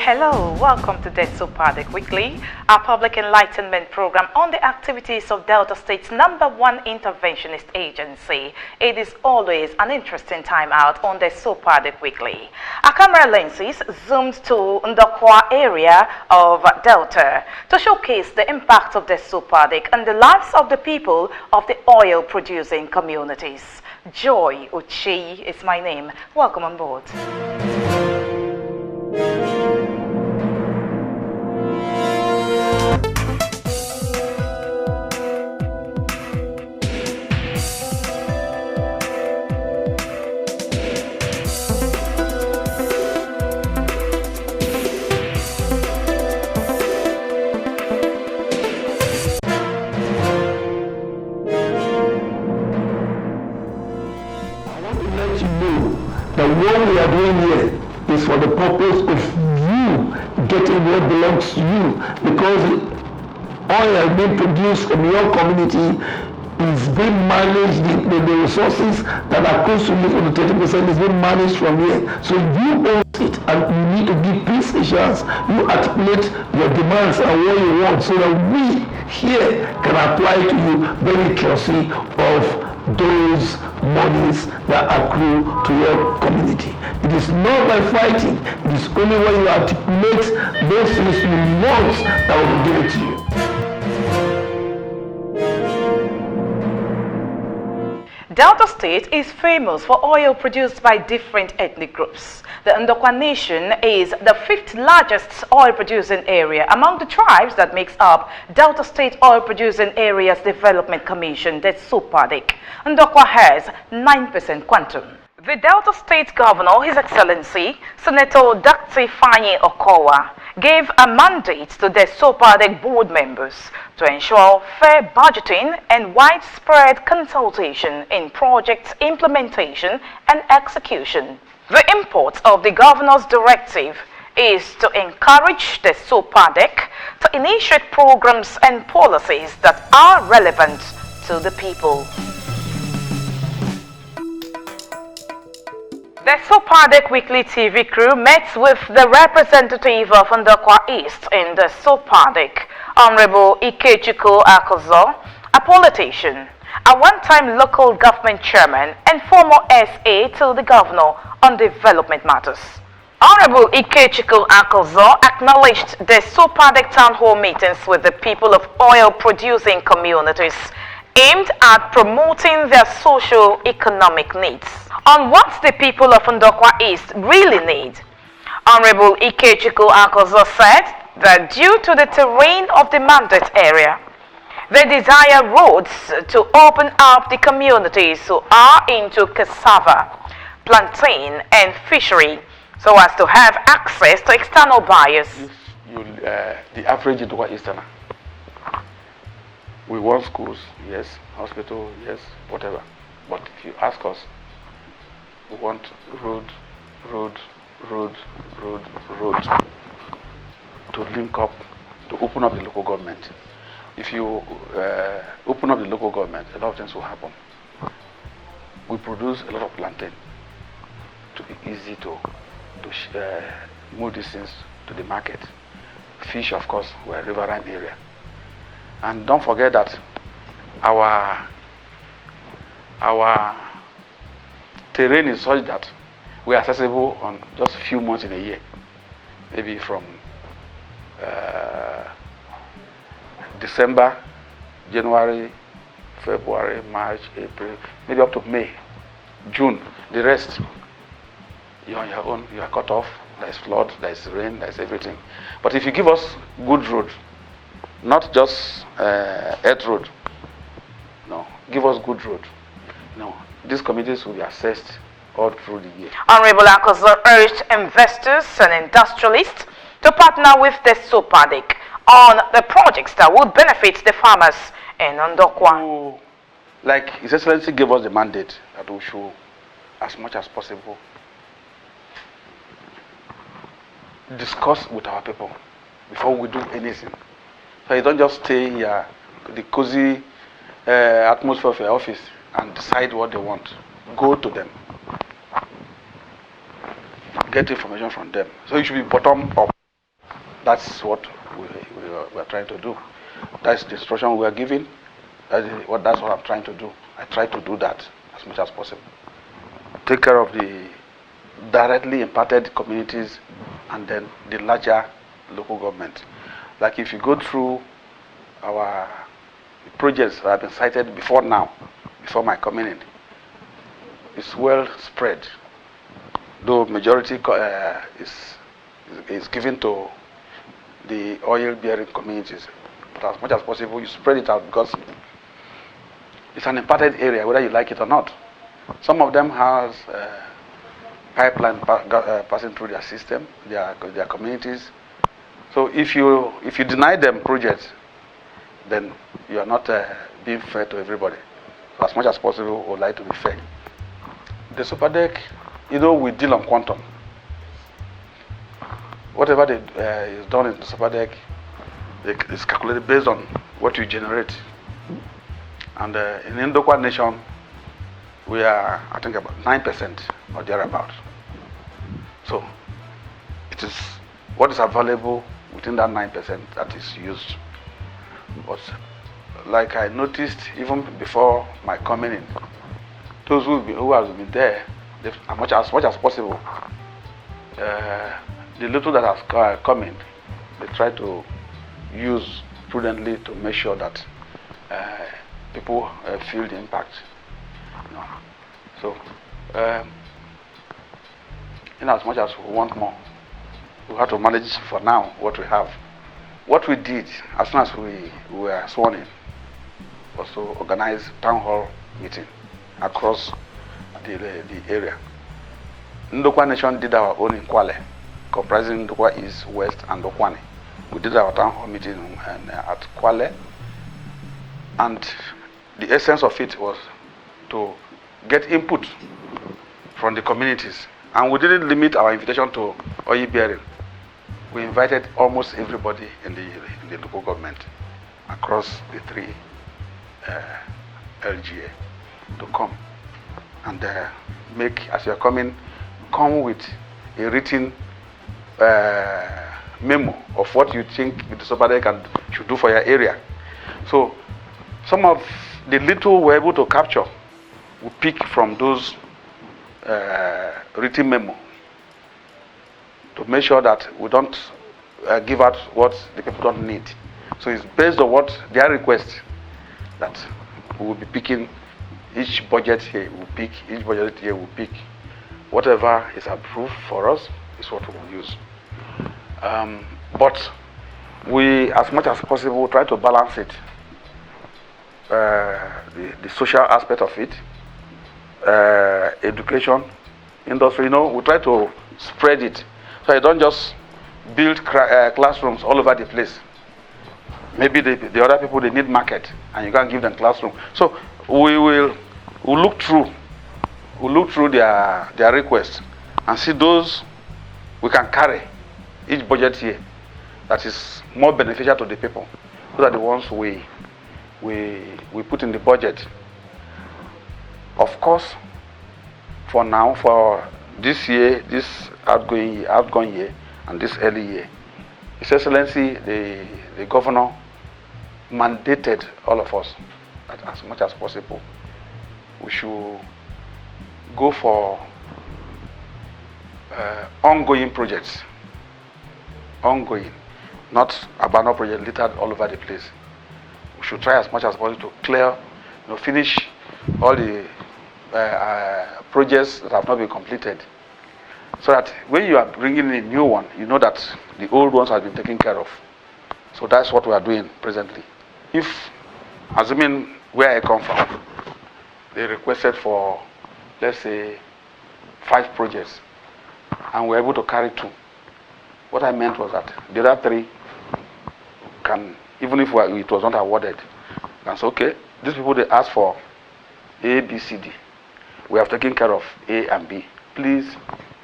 Hello, welcome to Desopadec Weekly, our public enlightenment program on the activities of Delta State's #1 interventionist agency. It is always an interesting time out on Desopadec Weekly. Our camera lenses zoomed to Ndokwa area of Delta to showcase the impact of Desopadec and the lives of the people of the oil-producing communities. Joy Uchi is my name. Welcome on board. That what we are doing here is for the purpose of you getting what belongs to you, because oil being produced in your community is being managed, the resources that are close to you for the 30% is being managed from here. So you own it, and you need to give peace assurance. You articulate your demands and what you want so that we here can apply to you very closely of those monies that accrue to your community. It is not by fighting, it is only when you articulate those things you want that will give it to you. Delta State is famous for oil produced by different ethnic groups. The Ndokwa Nation is the 5th largest oil-producing area among the tribes that makes up Delta State Oil-Producing Areas Development Commission, Desopadec. Ndokwa has 9% quantum. The Delta State Governor, His Excellency, Senator Dr. Fanyi Okowa, gave a mandate to the Desopadec board members to ensure fair budgeting and widespread consultation in project implementation and execution. The import of the governor's directive is to encourage the Desopadec to initiate programs and policies that are relevant to the people. The Desopadec Weekly TV crew met with the representative of Ndokwa East in the Desopadec, Honorable Ikechukwu Akozor, a politician, a one-time local government chairman and former SA to the governor on development matters. Honorable Ikechukwu Akozor acknowledged the Desopadec town hall meetings with the people of oil-producing communities aimed at promoting their socio-economic needs. On what the people of Ndokwa East really need, Honorable Ikechukwu Akozor said that due to the terrain of the mandate area, they desire roads to open up the communities who are into cassava, plantain and fishery so as to have access to external buyers. The average Ndokwa Easterner, we want schools, yes, hospital, yes, whatever. But if you ask us, we want road to link up, to open up the local government. If you open up the local government, a lot of things will happen. We produce a lot of plantain to be easy to move these things to the market. Fish, of course, we're a riverine area. And don't forget that our terrain is such that we are accessible on just a few months in a year. Maybe from December, January, February, March, April, maybe up to May, June. The rest, you're on your own, you are cut off. There's flood, there's rain, there's everything. But if you give us good road, not just earth road, no, give us good road. No, these communities will be assessed all through the year. Honorable Akozor urged investors and industrialists to partner with the Desopadec on the projects that would benefit the farmers in Ndokwa. Like His Excellency gave us the mandate that we should, as much as possible, discuss with our people before we do anything. So you don't just stay here, the cozy atmosphere of your office and decide what they want. Go to them. Get information from them. So it should be bottom up. That's what we are trying to do. That's the instruction we are giving. That's what I'm trying to do. I try to do that as much as possible. Take care of the directly impacted communities and then the larger local government. Like if you go through our projects that have been cited before now, before my coming in, it's well spread. Though majority is given to the oil-bearing communities, but as much as possible you spread it out because it's an impacted area, whether you like it or not. Some of them has pipeline passing through their system, their communities. So if you deny them projects, then you are not being fair to everybody. So as much as possible, we would like to be fair. Desopadec, we deal on quantum. Whatever is done in Desopadec, it's calculated based on what you generate. And in Indokwa Nation, we are, I think, about 9% or thereabout. So it is what is available within that 9% that is used. But like I noticed even before my coming in, those who have been there, as much as possible, the little that has come in, they try to use prudently to make sure that people feel the impact. So, in as much as we want more, we have to manage for now what we have. What we did as soon as we were sworn in was to organize town hall meeting across the area. Ndokwa Nation did our own in Kwale, comprising Ndokwa East, West, and Dokwane. We did our town hall meeting at Kwale, and the essence of it was to get input from the communities. And we didn't limit our invitation to oil bearing. We invited almost everybody in the local government across the three LGA to come and make, as you are coming, come with a written memo of what you think the Desopadec should do for your area. So some of the little we're able to capture, we pick from those written memo to make sure that we don't give out what the people don't need. So it's based on what their request that we will be picking. Each budget here we pick, each budget here we pick. Whatever is approved for us is what we will use. But we, as much as possible, try to balance it. The social aspect of it, education, industry, we try to spread it. So you don't just build classrooms all over the place. Maybe the other people, they need market and you can't give them classroom. So we'll look through their requests and see those we can carry each budget year that is more beneficial to the people. Those are the ones we put in the budget. Of course, for now, for this year, this outgoing year, and this early year, His Excellency, the Governor, mandated all of us that as much as possible, we should go for ongoing projects. Ongoing, not abandoned projects littered all over the place. We should try as much as possible to clear, finish all the projects that have not been completed, so that when you are bringing in a new one, you know that the old ones have been taken care of. So that's what we are doing presently. If, assuming where I come from, they requested for, let's say, 5 projects, and we're able to carry 2. What I meant was that the other 3 can, even if it was not awarded, can say, okay, these people, they asked for A, B, C, D. We have taken care of A and B. Please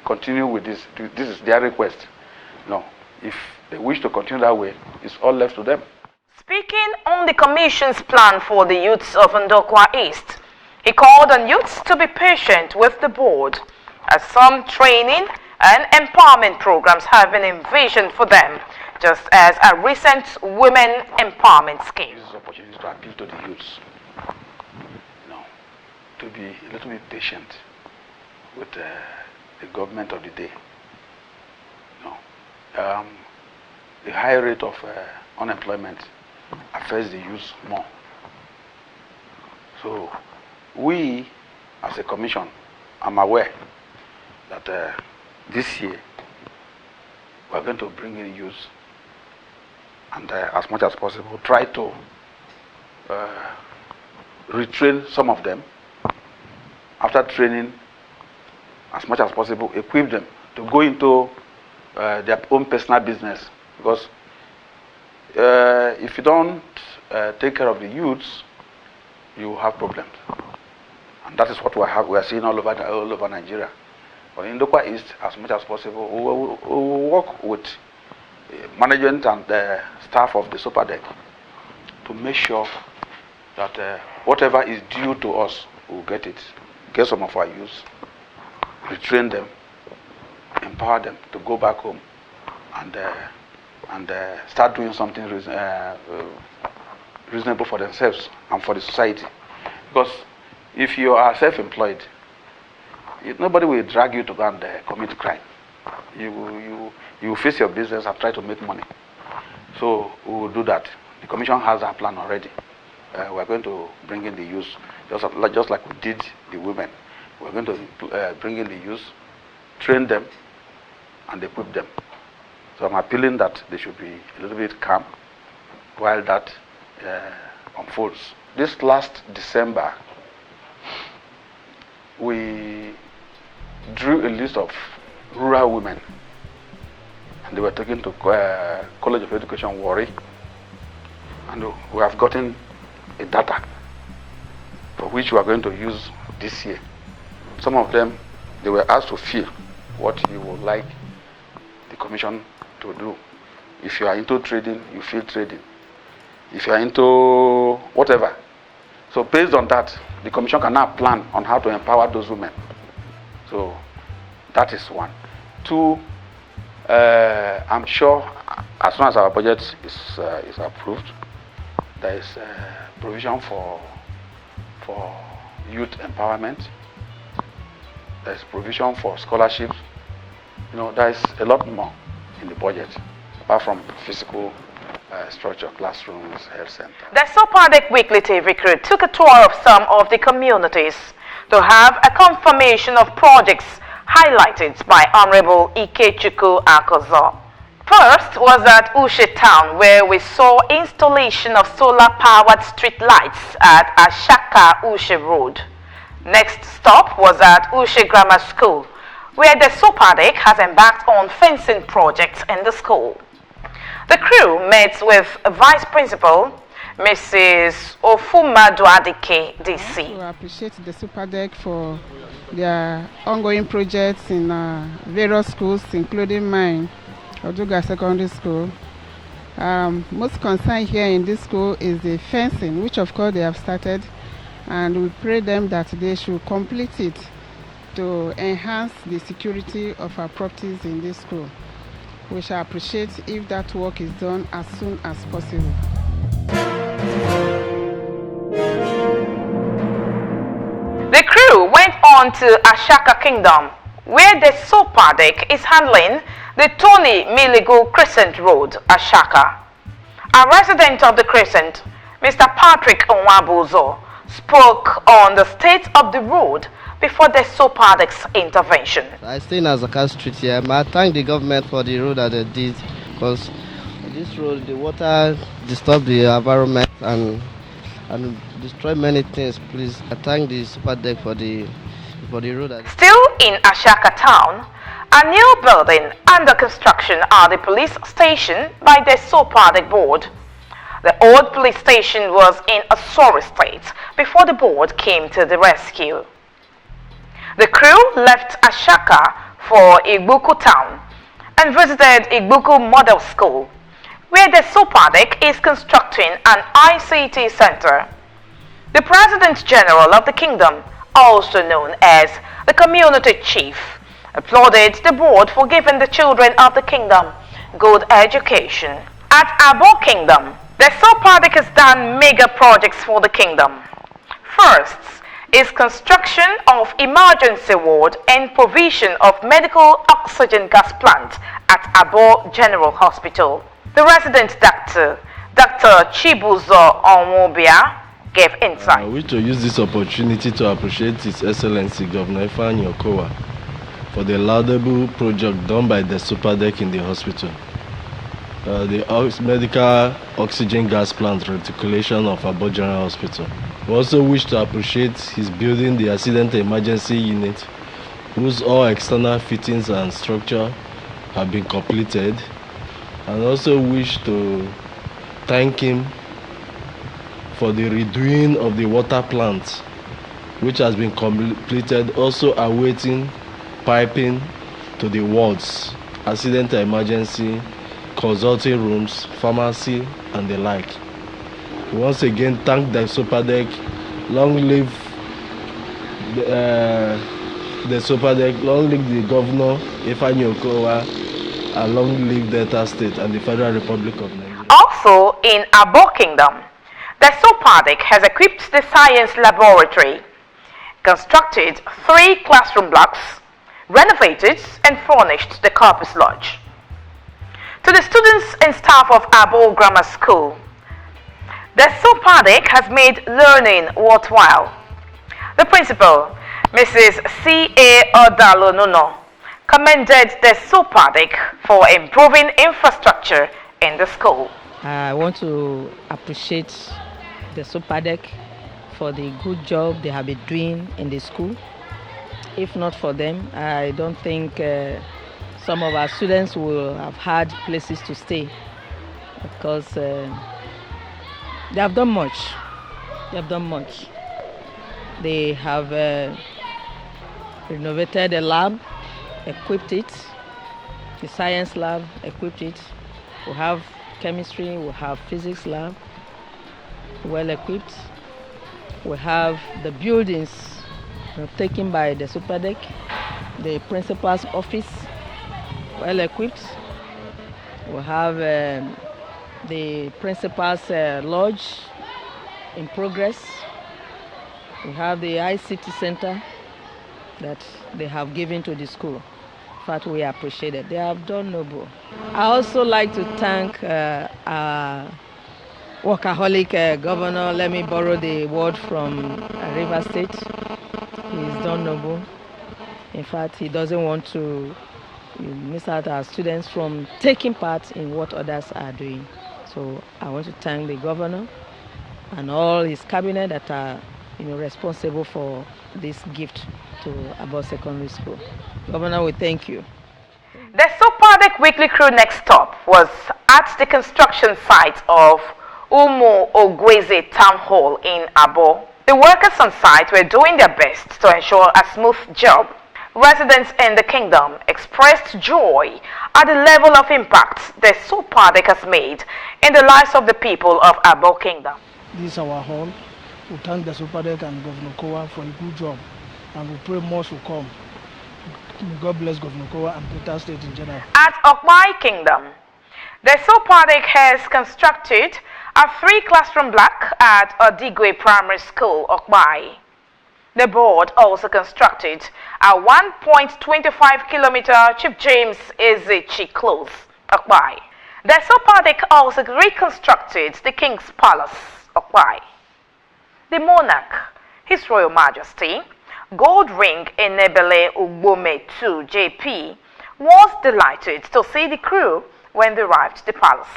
continue with this. This is their request. No, if they wish to continue that way, it's all left to them. Speaking on the Commission's plan for the youths of Ndokwa East, he called on youths to be patient with the board, as some training and empowerment programs have been envisioned for them just as a recent women empowerment scheme. This is an opportunity to appeal to the youths, to be a little bit patient with the government of the day. The high rate of unemployment affects the youth more. So we, as a commission, I'm aware that this year we are going to bring in youth and as much as possible try to retrain some of them. After training, as much as possible, equip them to go into their own personal business. Because if you don't take care of the youths, you have problems. And that is what we are seeing all over Nigeria. But in Dokwa East, as much as possible, we will work with management and the staff of the Desopadec to make sure that whatever is due to us, we will get it. Get some of our youths, retrain them, empower them to go back home and start doing something reasonable for themselves and for the society. Because if you are self-employed, nobody will drag you to go and commit crime. You face your business and try to make money. So we will do that. The commission has a plan already. We are going to bring in the youth, just like we did the women. We are going to bring in the youth, train them, and equip them. So I'm appealing that they should be a little bit calm while that unfolds. This last December, we drew a list of rural women, and they were taken to College of Education Warri, and we have gotten a data for which we are going to use this year. Some of them, they were asked to fill what you would like the commission to do. If you are into trading, you fill trading. If you are into whatever. So based on that, the commission can now plan on how to empower those women. So that is one. Two, I'm sure as soon as our budget is approved, there is provision for youth empowerment. There is provision for scholarships. There is a lot more in the budget, apart from physical structure, classrooms, health center. The Desopadec Weekly TV crew took a tour of some of the communities to have a confirmation of projects highlighted by Honorable Ikechukwu Akozor. First was at Ushe town, where we saw installation of solar-powered street lights at Ashaka Ushe Road. Next stop was at Ushe Grammar School, where the Desopadec has embarked on fencing projects in the school. The crew met with Vice Principal Mrs. Ofumaduadike, DC. We appreciate the Desopadec for their ongoing projects in various schools, including mine, Oduga Secondary School. Most concern here in this school is the fencing, which of course they have started, and we pray them that they should complete it to enhance the security of our properties in this school. We shall appreciate if that work is done as soon as possible. The crew went on to Ashaka Kingdom, where the Desopadec is handling the Tony Miligu Crescent Road, Ashaka. A resident of the Crescent, Mr. Patrick Onwabuzo, spoke on the state of the road before the Desopadec's intervention. I stay in Azaka Street here. I thank the government for the road that they did, because this road, the water disturbed the environment and destroy many things. Please, I thank the Desopadec for the road. Still in Ashaka town, a new building under construction at the police station by the Desopadec board. The old police station was in a sorry state before the board came to the rescue. The crew left Ashaka for Igbuku town and visited Igbuku Model School, where the Desopadec is constructing an ICT center. The President General of the Kingdom, also known as the Community Chief, applauded the board for giving the children of the Kingdom good education. At Abo Kingdom, the Desopadec has done mega projects for the kingdom. First is construction of emergency ward and provision of medical oxygen gas plant at Abo General Hospital. The resident doctor, Dr. Chibuzo Onwobia, gave insight. I wish to use this opportunity to appreciate His Excellency Governor Ifeanyi Okowa for the laudable project done by the Desopadec in the hospital. The medical oxygen gas plant reticulation of Abo General Hospital. We also wish to appreciate his building the accident emergency unit, whose all external fittings and structure have been completed, and also wish to thank him for the redoing of the water plant, which has been completed, also awaiting piping to the wards, accident emergency, consulting rooms, pharmacy, and the like. We once again thank the Desopadec. Long live the Desopadec, long live the Governor Ifeanyi Okowa, and long live Delta State and the Federal Republic of Nigeria. Also in Abo Kingdom, the Desopadec has equipped the science laboratory, constructed 3 classroom blocks, renovated and furnished the campus lodge. To the students and staff of Abo Grammar School, the Desopadec has made learning worthwhile. The principal, Mrs. C.A. Odalonuno, commended the Desopadec for improving infrastructure in the school. I want to appreciate the Desopadec for the good job they have been doing in the school. If not for them, I don't think some of our students will have had places to stay, because they have done much. They have done much. They have renovated the lab, equipped it, the science lab, equipped it. We have chemistry, we have physics lab, well equipped. We have the buildings taken by the Desopadec, the principal's office, well equipped. We have the principal's lodge in progress. We have the ICT center that they have given to the school. In fact, we appreciate it. They have done noble. I also like to thank our workaholic governor. Let me borrow the word from River State. He's done noble. In fact, he doesn't want to miss out our students from taking part in what others are doing. So I want to thank the governor and all his cabinet that are responsible for this gift to Abo Secondary School. Governor, we thank you. The Desopadec weekly crew next stop was at the construction site of Umu Ogweze Town Hall in Abo. The workers on site were doing their best to ensure a smooth job. Residents in the kingdom expressed joy at the level of impact the Desopadec has made in the lives of the people of Abo Kingdom. This is our hall. We thank the Desopadec and Governor Kowa for a good job, and we pray more will come. May God bless Governor Kowa and Delta State in general. At Okbai Kingdom, the Desopadec has constructed a 3-classroom block at Odigwe Primary School, Okbai. The board also constructed a 1.25-kilometer Chief James Ezechi Close, Okbai. The Desopadec also reconstructed the King's Palace, Okbai. The monarch, His Royal Majesty, Gold Ring Enebele Ugbome II JP, was delighted to see the crew when they arrived at the palace.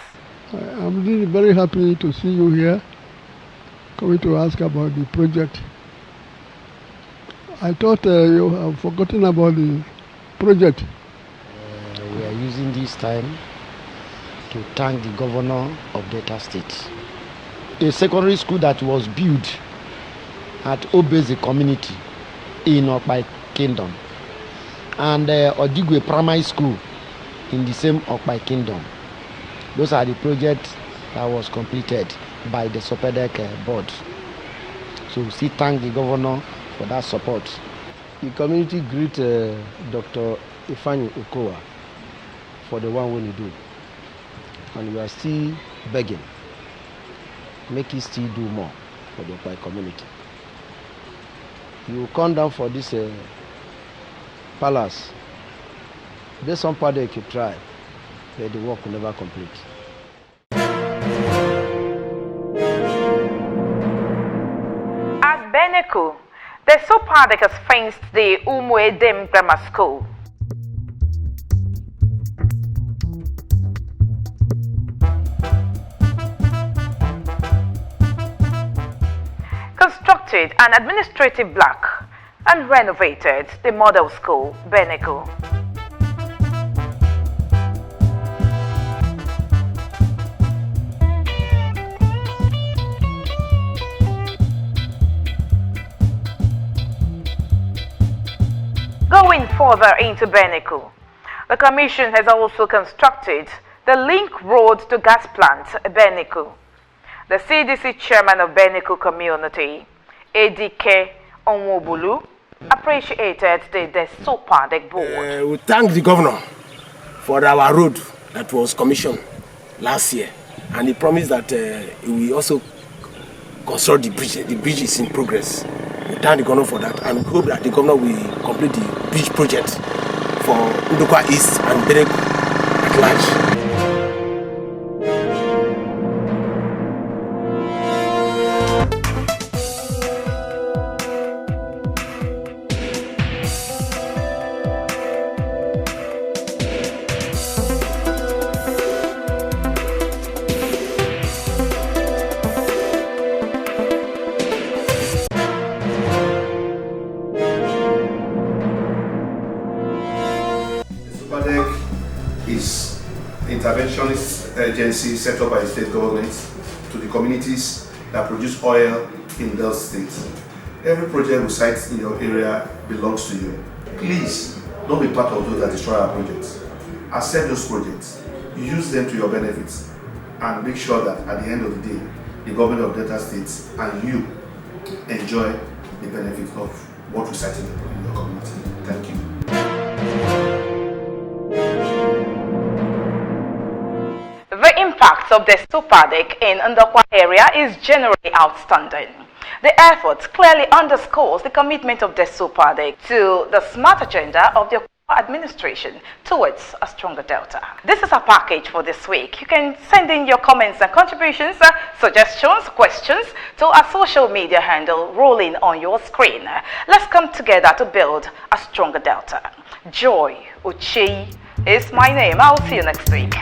I'm really very happy to see you here, coming to ask about the project. I thought you have forgotten about the project. We are using this time to thank the governor of Delta State. A secondary school that was built at Obeze community in Okpai Kingdom, and Odigwe Primary School in the same Okpai Kingdom. Those are the projects that was completed by the Desopadec board. So we still thank the governor for that support. The community greet Dr. Ifeanyi Okowa for the one when he do. and we are still begging, make it still do more for the Okwa community. You come down for this palace, Desopadec you try, but the work will never complete. At Beneku, Desopadec has fenced the Umuedem Grammar School. Constructed an administrative block and renovated the model school, Beneku. Going further into Beneku, the Commission has also constructed the link road to gas plant, Beneku. The CDC chairman of Beneku community, ADK Onwobulu, appreciated the Desopadec board. We thank the governor for our road that was commissioned last year, and he promised that he will also construct the bridge. The bridge is in progress. We thank the governor for that, and we hope that the governor will complete the bridge project for Ndokwa East and Beneku at large. Desopadec is an interventionist agency set up by the state government to the communities that produce oil in those states. Every project we cite in your area belongs to you. Please don't be part of those that destroy our projects. Accept those projects, use them to your benefits, and make sure that at the end of the day, the government of Delta States and you enjoy the benefit of what we cite in your community. Thank you. The impact of the Desopadec in Ndokwa area is generally outstanding. The effort clearly underscores the commitment of the Desopadec to the smart agenda of the administration towards a stronger Delta. This is our package for this week. You can send in your comments and contributions, suggestions, questions to our social media handle rolling on your screen. Let's come together to build a stronger Delta. Joy Uchi is my name. I'll see you next week.